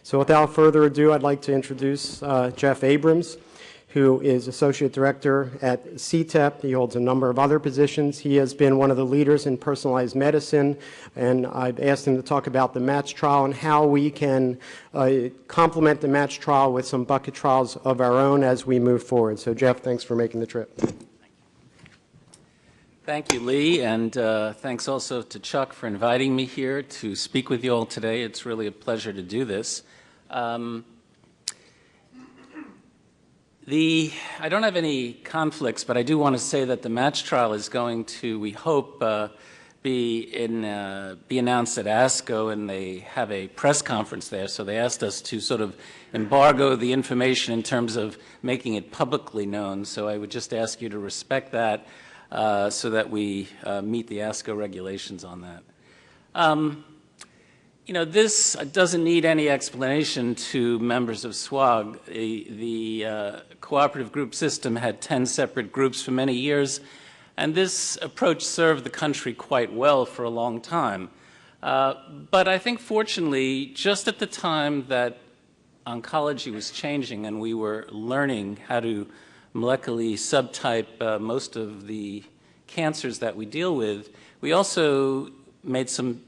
So without further ado, I'd like to introduce Jeff Abrams, who is Associate Director at CTEP. He holds a number of other positions. He has been one of the leaders in personalized medicine, and I've asked him to talk about the MATCH trial and how we can complement the MATCH trial with some bucket trials of our own as we move forward. So Jeff, thanks for making the trip. Thank you, Lee, and thanks also to Chuck for inviting me here to speak with you all today. It's really a pleasure to do this. I don't have any conflicts, but I do want to say that the MATCH trial is going to, we hope, be announced at ASCO, and they have a press conference there, so they asked us to sort of embargo the information in terms of making it publicly known. So I would just ask you to respect that so that we meet the ASCO regulations on that. You know, this doesn't need any explanation to members of SWOG. The cooperative group system had 10 separate groups for many years, and this approach served the country quite well for a long time. But I think, fortunately, just at the time that oncology was changing and we were learning how to molecularly subtype most of the cancers that we deal with, we also made some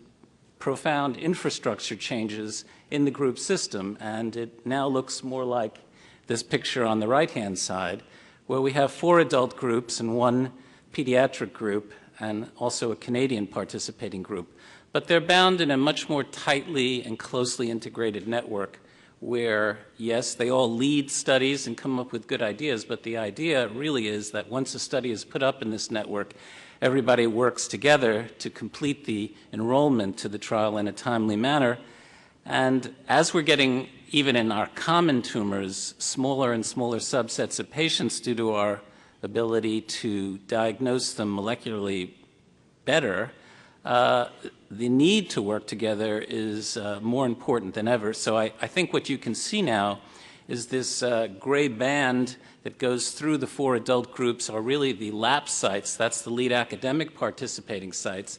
profound infrastructure changes in the group system, and it now looks more like this picture on the right-hand side, where we have 4 adult groups and 1 pediatric group, and also a Canadian participating group. But they're bound in a much more tightly and closely integrated network where, yes, they all lead studies and come up with good ideas, but the idea really is that once a study is put up in this network, everybody works together to complete the enrollment to the trial in a timely manner. And as we're getting, even in our common tumors, smaller and smaller subsets of patients due to our ability to diagnose them molecularly better, the need to work together is more important than ever. So I think what you can see now is this gray band that goes through the 4 adult groups are really the LAP sites. That's the lead academic participating sites,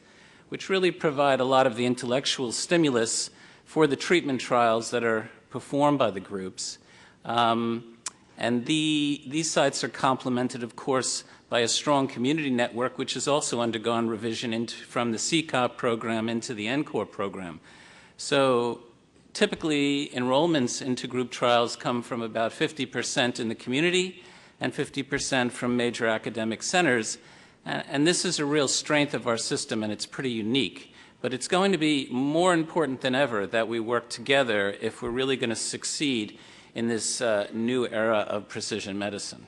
which really provide a lot of the intellectual stimulus for the treatment trials that are performed by the groups. And these sites are complemented, of course, by a strong community network, which has also undergone revision from the CTEP program into the NCORE program. So typically, enrollments into group trials come from about 50% in the community and 50% from major academic centers. And this is a real strength of our system, and it's pretty unique. But it's going to be more important than ever that we work together if we're really going to succeed in this new era of precision medicine.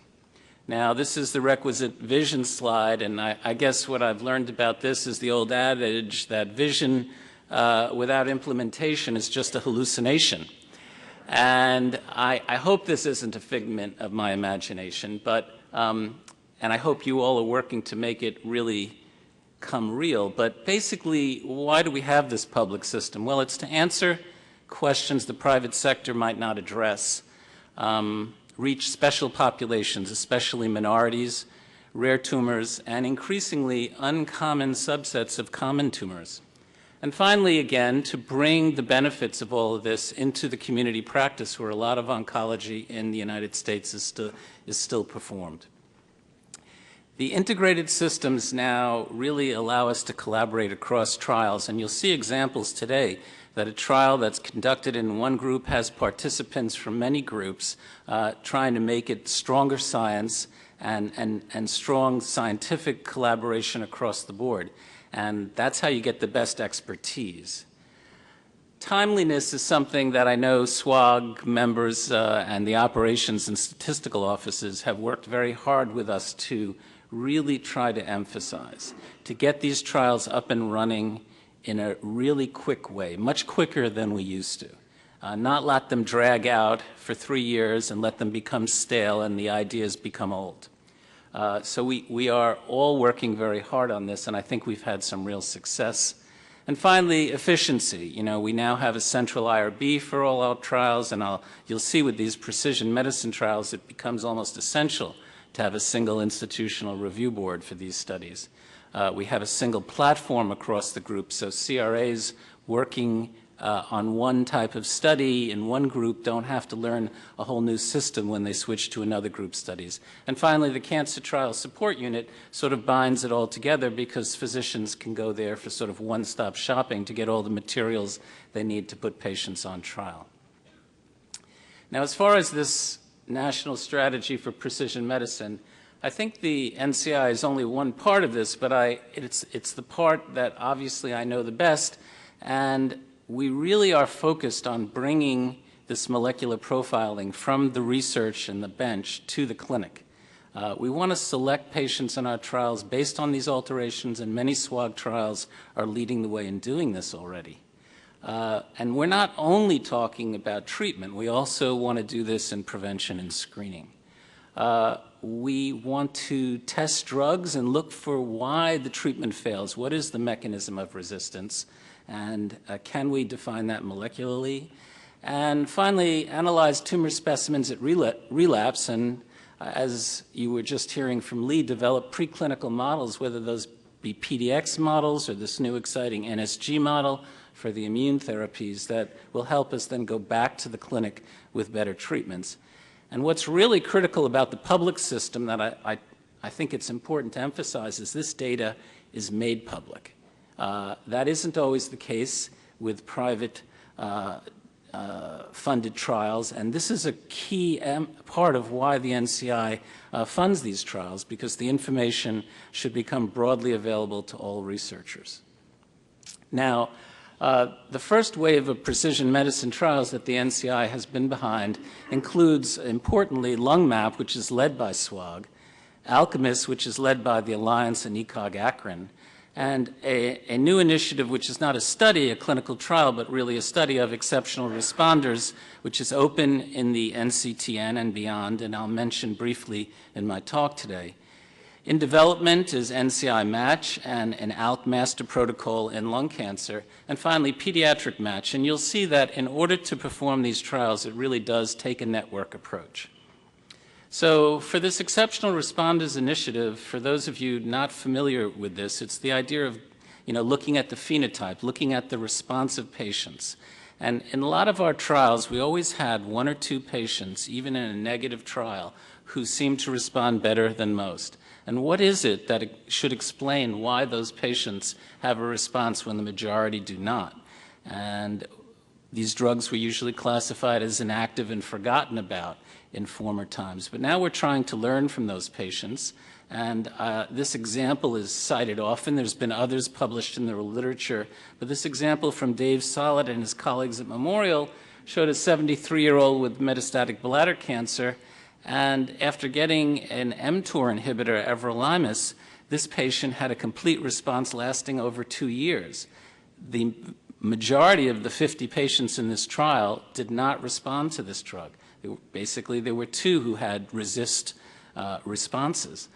Now, this is the requisite vision slide, and I guess what I've learned about this is the old adage that vision without implementation is just a hallucination. And I hope this isn't a figment of my imagination, but, and I hope you all are working to make it really come real. But basically, why do we have this public system? Well, it's to answer questions the private sector might not address, reach special populations, especially minorities, rare tumors, and increasingly uncommon subsets of common tumors. And finally, again, to bring the benefits of all of this into the community practice where a lot of oncology in the United States is still performed. The integrated systems now really allow us to collaborate across trials, and you'll see examples today that a trial that's conducted in one group has participants from many groups trying to make it stronger science and strong scientific collaboration across the board. And that's how you get the best expertise. Timeliness is something that I know SWOG members and the operations and statistical offices have worked very hard with us to really try to emphasize, to get these trials up and running in a really quick way, much quicker than we used to. Not let them drag out for 3 years and let them become stale and the ideas become old. So we are all working very hard on this, and I think we've had some real success. And finally, efficiency. You know, we now have a central IRB for all our trials, and you'll see with these precision medicine trials, it becomes almost essential to have a single institutional review board for these studies. We have a single platform across the group, so CRAs working on one type of study in one group don't have to learn a whole new system when they switch to another group studies. And finally, the Cancer Trial Support Unit sort of binds it all together because physicians can go there for sort of one-stop shopping to get all the materials they need to put patients on trial. Now, as far as this national strategy for precision medicine, I think the NCI is only one part of this, but it's the part that obviously I know the best, and we really are focused on bringing this molecular profiling from the research and the bench to the clinic. We want to select patients in our trials based on these alterations, and many SWOG trials are leading the way in doing this already. And we're not only talking about treatment, we also want to do this in prevention and screening. We want to test drugs and look for why the treatment fails. What is the mechanism of resistance? And can we define that molecularly? And finally, analyze tumor specimens at relapse, and as you were just hearing from Lee, develop preclinical models, whether those be PDX models or this new exciting NSG model for the immune therapies that will help us then go back to the clinic with better treatments. And what's really critical about the public system that I think it's important to emphasize is this data is made public. That isn't always the case with private funded trials, and this is a key part of why the NCI funds these trials, because the information should become broadly available to all researchers. Now, the first wave of precision medicine trials that the NCI has been behind includes, importantly, LungMap, which is led by SWOG, ALK-MP, which is led by the Alliance and ECOG Akron, and a new initiative which is not a study, a clinical trial, but really a study of exceptional responders, which is open in the NCTN and beyond, and I'll mention briefly in my talk today. In development is NCI Match and an ALK master protocol in lung cancer, and finally pediatric match. And you'll see that in order to perform these trials, it really does take a network approach. So for this Exceptional Responders Initiative, for those of you not familiar with this, it's the idea of looking at the phenotype, looking at the response of patients. And in a lot of our trials, we always had one or two patients, even in a negative trial, who seemed to respond better than most. And what is it that should explain why those patients have a response when the majority do not? And these drugs were usually classified as inactive and forgotten about in former times. But now we're trying to learn from those patients. And this example is cited often. There's been others published in the literature. But this example from Dave Solid and his colleagues at Memorial showed a 73-year-old with metastatic bladder cancer. And after getting an mTOR inhibitor, everolimus, this patient had a complete response lasting over 2 years. The majority of the 50 patients in this trial did not respond to this drug. Basically, there were 2 who had resist responses.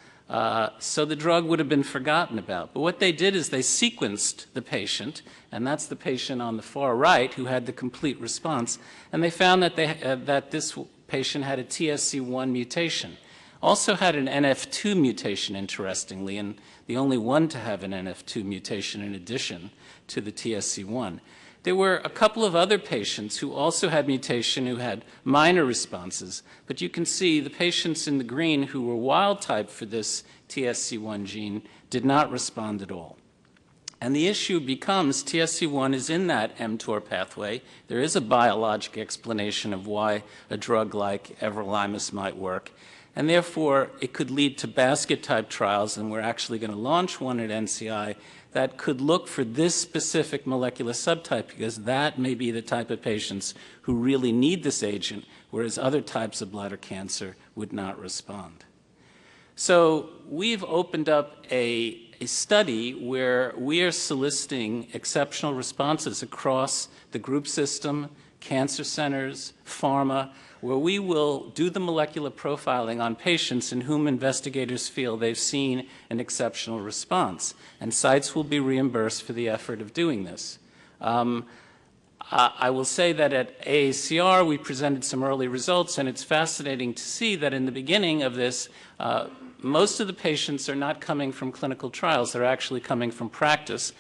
So the drug would have been forgotten about. But what they did is they sequenced the patient, and that's the patient on the far right who had the complete response, and they found that, that this patient had a TSC1 mutation. Also had an NF2 mutation, interestingly, and the only one to have an NF2 mutation in addition to the TSC1. There were a couple of other patients who also had mutation who had minor responses, but you can see the patients in the green who were wild type for this TSC1 gene did not respond at all. And the issue becomes TSC1 is in that mTOR pathway. There is a biologic explanation of why a drug like everolimus might work. And therefore, it could lead to basket-type trials, and we're actually going to launch one at NCI that could look for this specific molecular subtype, because that may be the type of patients who really need this agent, whereas other types of bladder cancer would not respond. So we've opened up a study where we are soliciting exceptional responses across the group system, cancer centers, pharma, where we will do the molecular profiling on patients in whom investigators feel they've seen an exceptional response. And sites will be reimbursed for the effort of doing this. I will say that at AACR we presented some early results, and it's fascinating to see that in the beginning of this, most of the patients are not coming from clinical trials. They're actually coming from practice.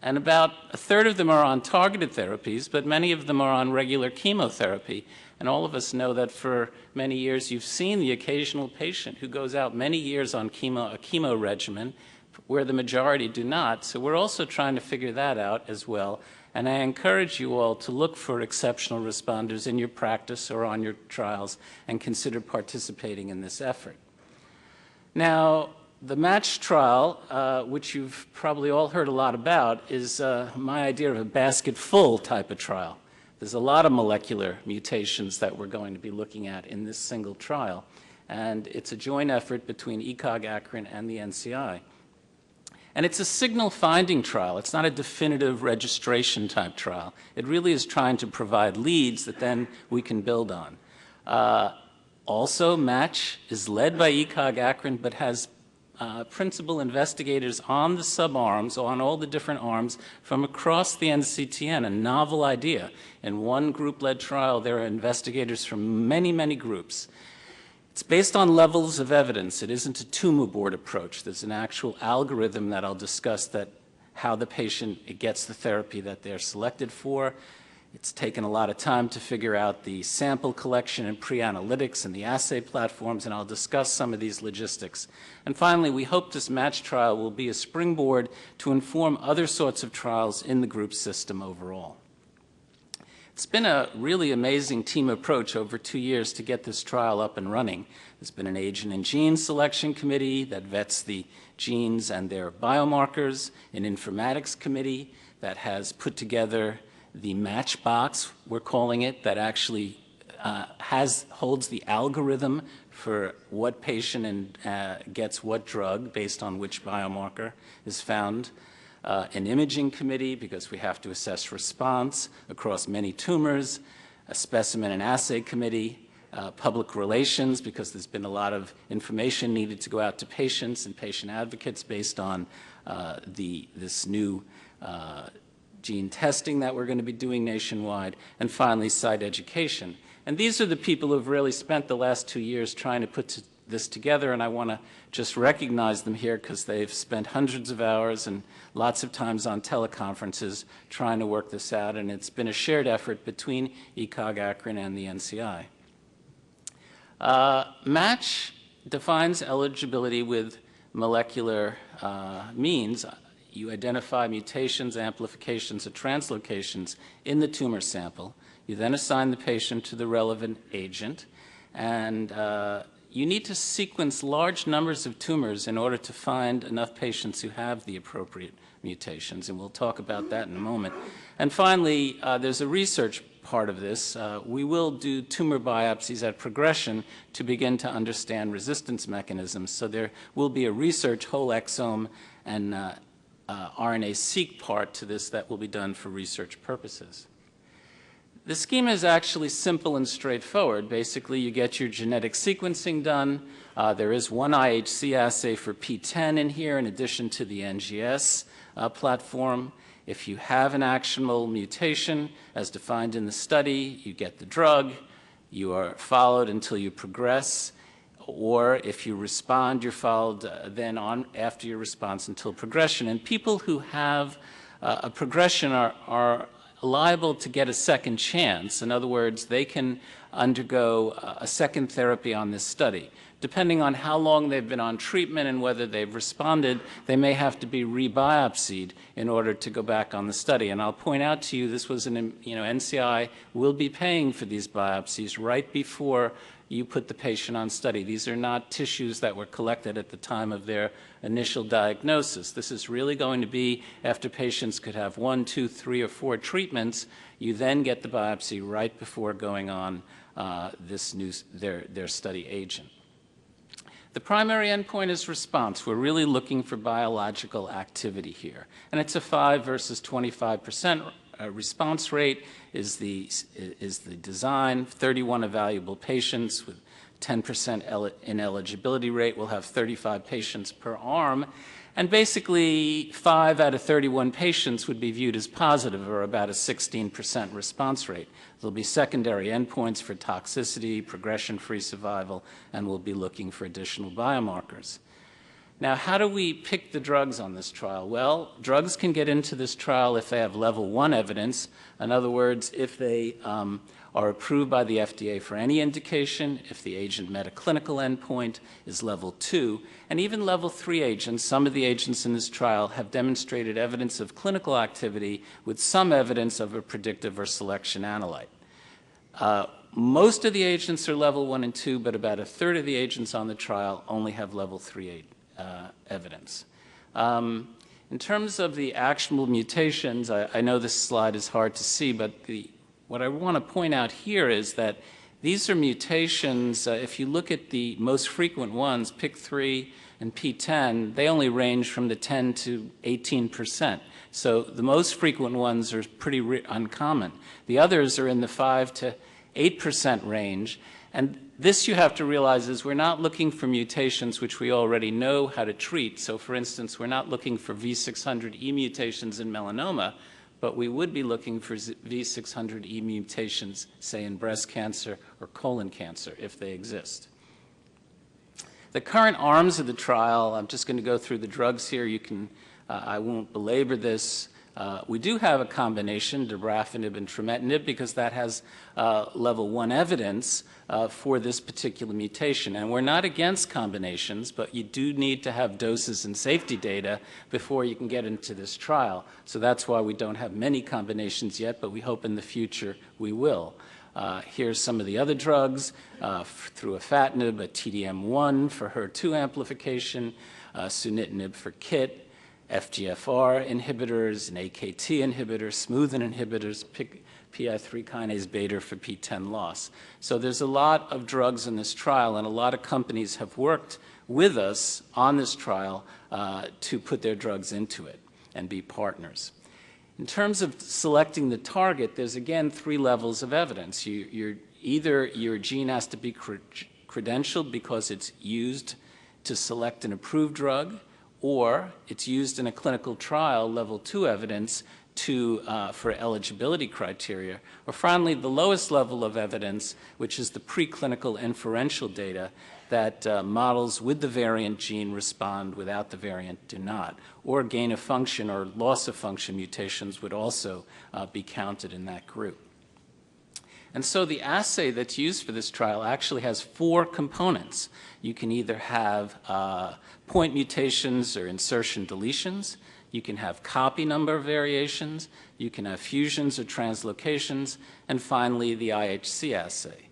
And about a third of them are on targeted therapies, but many of them are on regular chemotherapy. And all of us know that for many years you've seen the occasional patient who goes out many years on a chemo regimen, where the majority do not. So we're also trying to figure that out as well. And I encourage you all to look for exceptional responders in your practice or on your trials and consider participating in this effort. Now, the MATCH trial, which you've probably all heard a lot about, is my idea of a basket full type of trial. There's a lot of molecular mutations that we're going to be looking at in this single trial. And it's a joint effort between ECOG, Akron, and the NCI. And it's a signal-finding trial. It's not a definitive registration-type trial. It really is trying to provide leads that then we can build on. Also, MATCH is led by ECOG Akron, but has principal investigators on the subarms, on all the different arms, from across the NCTN, a novel idea. In one group-led trial, there are investigators from many, many groups. It's based on levels of evidence. It isn't a tumor board approach. There's an actual algorithm that I'll discuss that how the patient gets the therapy that they're selected for. It's taken a lot of time to figure out the sample collection and pre-analytics and the assay platforms, and I'll discuss some of these logistics. And finally, we hope this MATCH trial will be a springboard to inform other sorts of trials in the group system overall. It's been a really amazing team approach over 2 years to get this trial up and running. There's been an agent and gene selection committee that vets the genes and their biomarkers, an informatics committee that has put together the match box, we're calling it, that actually holds the algorithm for what patient gets what drug based on which biomarker is found. An imaging committee, because we have to assess response across many tumors, a specimen and assay committee, public relations, because there's been a lot of information needed to go out to patients and patient advocates based on this new gene testing that we're going to be doing nationwide, and finally site education. And these are the people who have really spent the last 2 years trying to put this together, and I want to just recognize them here because they've spent hundreds of hours and lots of times on teleconferences trying to work this out, and it's been a shared effort between ECOG Akron and the NCI. MATCH defines eligibility with molecular means. You identify mutations, amplifications, or translocations in the tumor sample. You then assign the patient to the relevant agent, and you need to sequence large numbers of tumors in order to find enough patients who have the appropriate mutations, and we'll talk about that in a moment. And finally, there's a research part of this. We will do tumor biopsies at progression to begin to understand resistance mechanisms, so there will be a research whole exome and RNA-seq part to this that will be done for research purposes. The schema is actually simple and straightforward. Basically, you get your genetic sequencing done. There is one IHC assay for P10 in here in addition to the NGS platform. If you have an actionable mutation, as defined in the study, you get the drug. You are followed until you progress. Or if you respond, you're followed then on after your response until progression. And people who have a progression are liable to get a second chance. In other words, they can undergo a second therapy on this study. Depending on how long they've been on treatment and whether they've responded, they may have to be rebiopsied in order to go back on the study. And I'll point out to you, this was NCI will be paying for these biopsies right before you put the patient on study. These are not tissues that were collected at the time of their initial diagnosis. This is really going to be after patients could have 1, 2, 3, or 4 treatments. You then get the biopsy right before going on their study agent. The primary endpoint is response. We're really looking for biological activity here. And it's a 5 versus 25% response rate is the design. 31 evaluable patients with 10% ineligibility rate. We'll have 35 patients per arm. And basically, 5 out of 31 patients would be viewed as positive, or about a 16% response rate. There'll be secondary endpoints for toxicity, progression-free survival, and we'll be looking for additional biomarkers. Now, how do we pick the drugs on this trial? Well, drugs can get into this trial if they have level 1 evidence. In other words, if they are approved by the FDA for any indication, if the agent met a clinical endpoint, is level 2, and even level 3 agents. Some of the agents in this trial have demonstrated evidence of clinical activity with some evidence of a predictive or selection analyte. Most of the agents are level 1 and 2, but about a third of the agents on the trial only have level 3 evidence. In terms of the actionable mutations, I know this slide is hard to see, but what I want to point out here is that these are mutations, if you look at the most frequent ones, PIK3 and PTEN, they only range from the 10 to 18%. So the most frequent ones are pretty uncommon. The others are in the 5 to 8% range. And this, you have to realize, is we're not looking for mutations which we already know how to treat. So for instance, we're not looking for V600E mutations in melanoma, but we would be looking for V600E mutations, say, in breast cancer or colon cancer, if they exist. The current arms of the trial, I'm just going to go through the drugs here. You can, I won't belabor this. We do have a combination, dabrafenib and trametinib, because that has level 1 evidence for this particular mutation. And we're not against combinations, but you do need to have doses and safety data before you can get into this trial. So that's why we don't have many combinations yet, but we hope in the future we will. Here's some of the other drugs, through afatinib, a TDM1 for HER2 amplification, sunitinib for KIT, FGFR inhibitors, and AKT inhibitors, smoothen inhibitors, PI3 kinase beta for PTEN loss. So there's a lot of drugs in this trial, and a lot of companies have worked with us on this trial to put their drugs into it and be partners. In terms of selecting the target, there's again 3 levels of evidence. Either your gene has to be credentialed because it's used to select an approved drug, or it's used in a clinical trial, level 2 evidence, for eligibility criteria. Or finally, the lowest level of evidence, which is the preclinical inferential data that models with the variant gene respond, without the variant do not. Or gain of function or loss of function mutations would also be counted in that group. And so the assay that's used for this trial actually has 4 components. You can either have point mutations or insertion deletions. You can have copy number variations. You can have fusions or translocations. And finally, the IHC assay.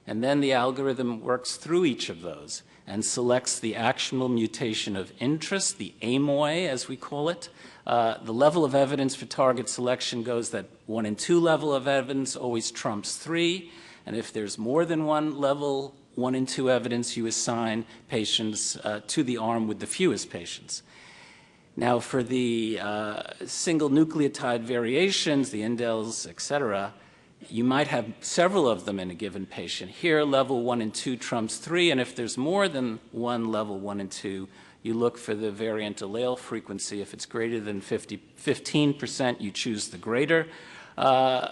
And then the algorithm works through each of those and selects the actionable mutation of interest, the AMOI, as we call it. The level of evidence for target selection goes that 1 and 2 level of evidence always trumps 3. And if there's more than one level, 1 and 2 evidence, you assign patients to the arm with the fewest patients. Now, for the single nucleotide variations, the indels, et cetera, you might have several of them in a given patient. Here, level 1 and 2 trumps 3, and if there's more than one level 1 and 2, you look for the variant allele frequency. If it's greater than 15%, you choose the greater, the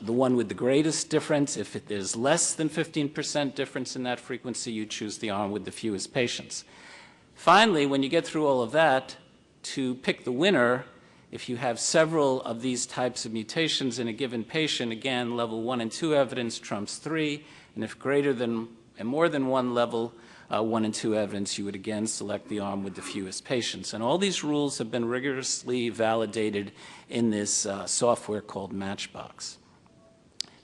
one with the greatest difference. If it is less than 15% difference in that frequency, you choose the arm with the fewest patients. Finally, when you get through all of that, to pick the winner, if you have several of these types of mutations in a given patient, again, level 1 and 2 evidence trumps 3, and if greater than and more than one level 1 and 2 evidence, you would again select the arm with the fewest patients. And all these rules have been rigorously validated in this software called Matchbox.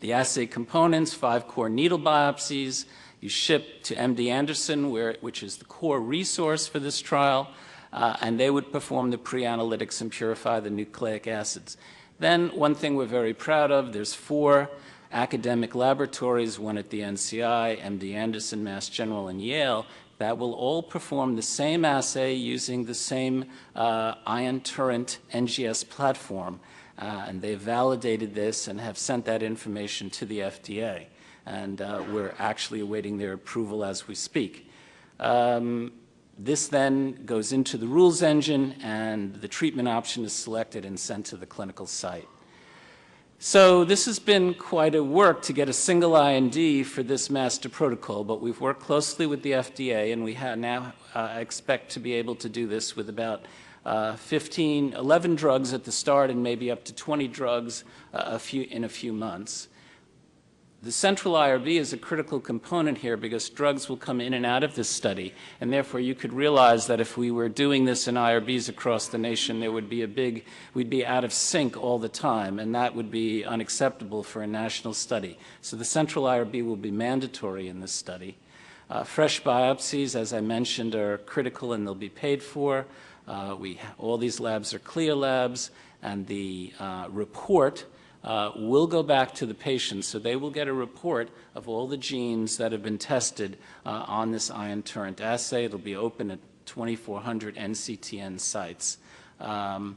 The assay components: 5 core needle biopsies. You ship to MD Anderson, which is the core resource for this trial, and they would perform the pre-analytics and purify the nucleic acids. Then, one thing we're very proud of, there's 4 academic laboratories, one at the NCI, MD Anderson, Mass General, and Yale, that will all perform the same assay using the same ion turret NGS platform. And they've validated this and have sent that information to the FDA. And we're actually awaiting their approval as we speak. This then goes into the rules engine, and the treatment option is selected and sent to the clinical site. So this has been quite a work to get a single IND for this master protocol, but we've worked closely with the FDA, and we now expect to be able to do this with about 11 drugs at the start and maybe up to 20 drugs in a few months. The central IRB is a critical component here because drugs will come in and out of this study, and therefore you could realize that if we were doing this in IRBs across the nation, there would be we'd be out of sync all the time, and that would be unacceptable for a national study. So the central IRB will be mandatory in this study. Fresh biopsies, as I mentioned, are critical and they'll be paid for. All these labs are CLIA labs, and the report will go back to the patient, so they will get a report of all the genes that have been tested on this ion torrent assay. It'll be open at 2,400 NCTN sites. The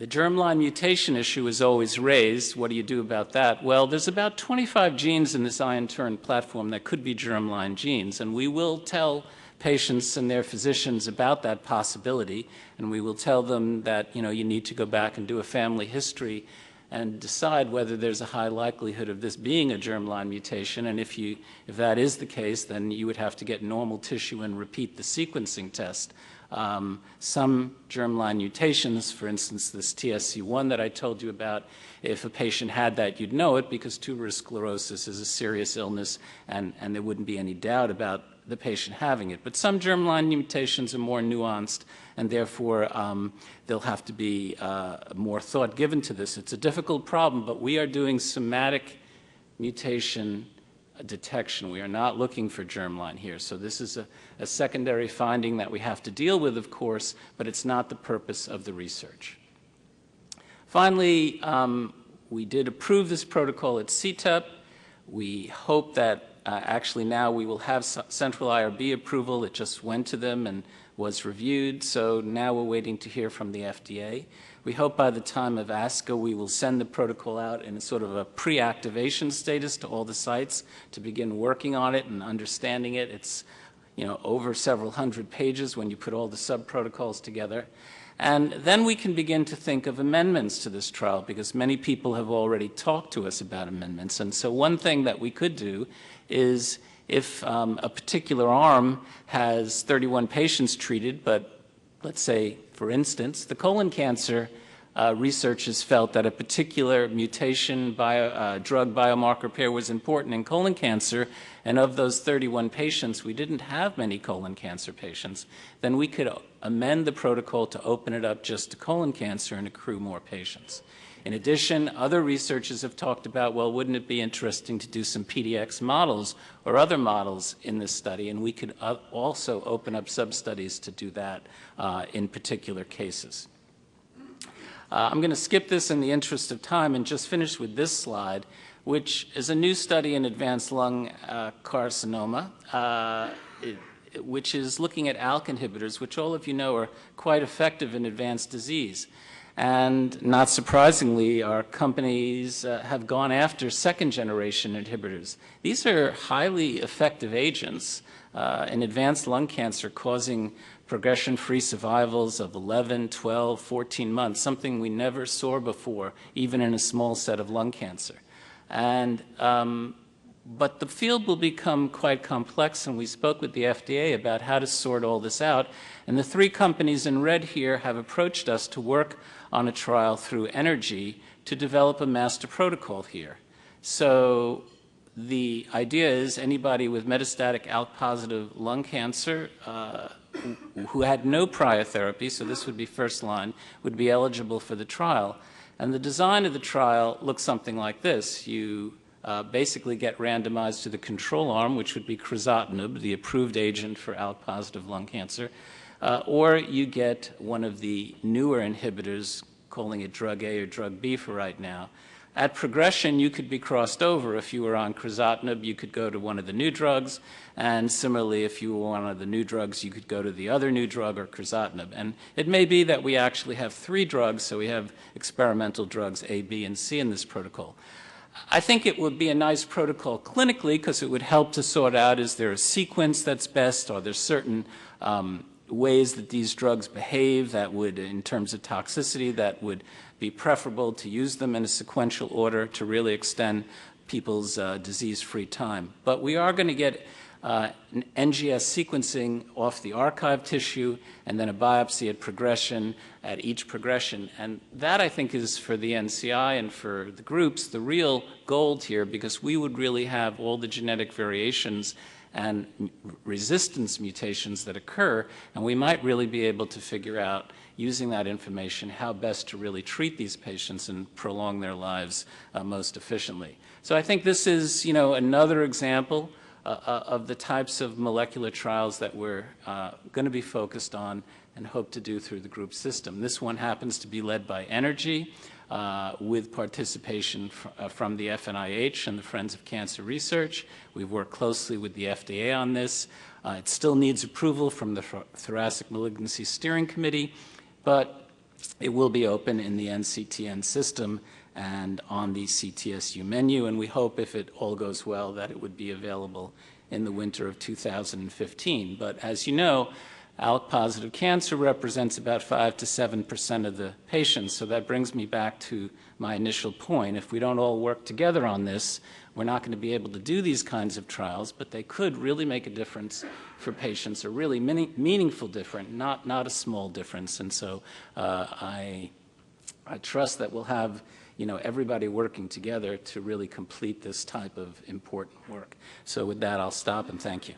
germline mutation issue is always raised. What do you do about that? Well, there's about 25 genes in this ion torrent platform that could be germline genes, and we will tell patients and their physicians about that possibility, and we will tell them that, you need to go back and do a family history and decide whether there's a high likelihood of this being a germline mutation. And if that is the case, then you would have to get normal tissue and repeat the sequencing test. Some germline mutations, for instance, this TSC1 that I told you about, if a patient had that, you'd know it because tuberous sclerosis is a serious illness, and there wouldn't be any doubt about the patient having it. But some germline mutations are more nuanced, and therefore there'll have to be more thought given to this. It's a difficult problem, but we are doing somatic mutation detection. We are not looking for germline here. So this is a secondary finding that we have to deal with, of course, but it's not the purpose of the research. Finally, we did approve this protocol at CTEP. We hope that actually now we will have central IRB approval. It just went to them and was reviewed, so now we're waiting to hear from the FDA. We hope by the time of ASCO we will send the protocol out in a sort of a pre-activation status to all the sites to begin working on it and understanding it. It's over several hundred pages when you put all the sub-protocols together. And then we can begin to think of amendments to this trial because many people have already talked to us about amendments. And so one thing that we could do is if a particular arm has 31 patients treated, but let's say, for instance, the colon cancer researchers felt that a particular mutation drug biomarker pair was important in colon cancer, and of those 31 patients, we didn't have many colon cancer patients, then we could amend the protocol to open it up just to colon cancer and accrue more patients. In addition, other researchers have talked about, well, wouldn't it be interesting to do some PDX models or other models in this study, and we could also open up sub-studies to do that in particular cases. I'm going to skip this in the interest of time and just finish with this slide, which is a new study in advanced lung carcinoma, which is looking at ALK inhibitors, which all of you know are quite effective in advanced disease. And not surprisingly, our companies have gone after second-generation inhibitors. These are highly effective agents in advanced lung cancer, causing progression-free survivals of 11, 12, 14 months, something we never saw before, even in a small set of lung cancer. And but the field will become quite complex, and we spoke with the FDA about how to sort all this out. And the three companies in red here have approached us to work on a trial through Energy to develop a master protocol here. So the idea is anybody with metastatic ALK-positive lung cancer who had no prior therapy, so this would be first line, would be eligible for the trial. And the design of the trial looks something like this. You basically get randomized to the control arm, which would be crizotinib, the approved agent for ALK-positive lung cancer, or you get one of the newer inhibitors, calling it drug A or drug B for right now. At progression, you could be crossed over. If you were on crizotinib, you could go to one of the new drugs, and similarly, if you were one of the new drugs, you could go to the other new drug or crizotinib. And it may be that we actually have 3 drugs, so we have experimental drugs A, B, and C in this protocol. I think it would be a nice protocol clinically because it would help to sort out, is there a sequence that's best? Are there certain ways that these drugs behave that would, in terms of toxicity, that would be preferable to use them in a sequential order to really extend people's disease-free time. But we are going to get an NGS sequencing off the archive tissue and then a biopsy at progression, at each progression. And that, I think, is for the NCI and for the groups the real gold here, because we would really have all the genetic variations and resistance mutations that occur, and we might really be able to figure out, using that information, how best to really treat these patients and prolong their lives most efficiently. So I think this is, another example of the types of molecular trials that we're going to be focused on and hope to do through the group system. This one happens to be led by Energy, with participation from the FNIH and the Friends of Cancer Research. We've worked closely with the FDA on this. It still needs approval from the Thoracic Malignancy Steering Committee, but it will be open in the NCTN system and on the CTSU menu, and we hope, if it all goes well, that it would be available in the winter of 2015. But as you know, ALK-positive cancer represents about 5 to 7% of the patients, so that brings me back to my initial point. If we don't all work together on this, we're not going to be able to do these kinds of trials, but they could really make a difference for patients, a really meaningful difference, not a small difference. And so I trust that we'll have everybody working together to really complete this type of important work. So with that, I'll stop and thank you.